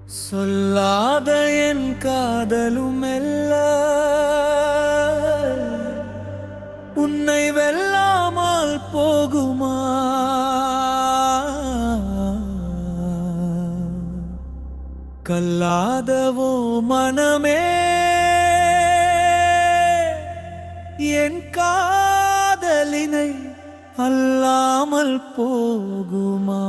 சொல்லாத என் காதலும் மெல்ல உன்னை வெல்லாமல் போகுமா? கல்லாதவோ மனமே என் காதலினை அல்லாமல் போகுமா?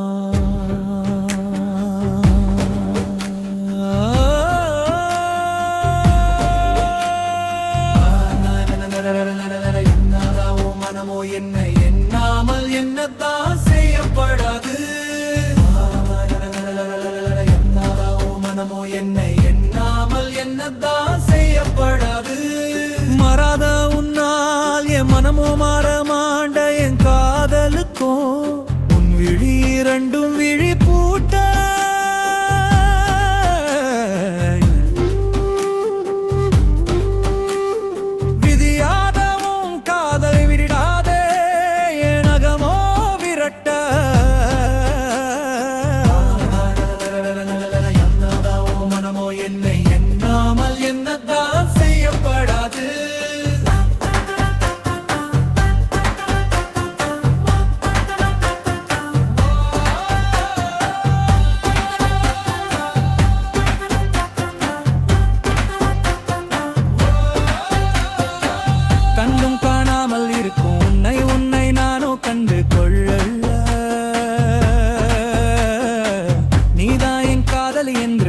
மனமோ என்னை எண்ணாமல் என்னத்தான் செய்யப்படாது. மனமோ என்னை எண்ணாமல் என்னத்தான் செய்யப்படாது. மாறாத உன்னால் என் மனமோ மாற மாண்ட என் காதலுக்கும் உன் விழி இரண்டும் விழி பூட்ட விதியாதவும் காதல் விடாதே என் அகமோ விரட்ட. மனமோ என்னை எண்ணாமல் என்னத்தான் செய்யப்படாது. கண்டும் காணாமல் இருக்கும் உன்னை உன்னை நானோ கண்டு கொள்ளல. நீதான் என் காதலி என்று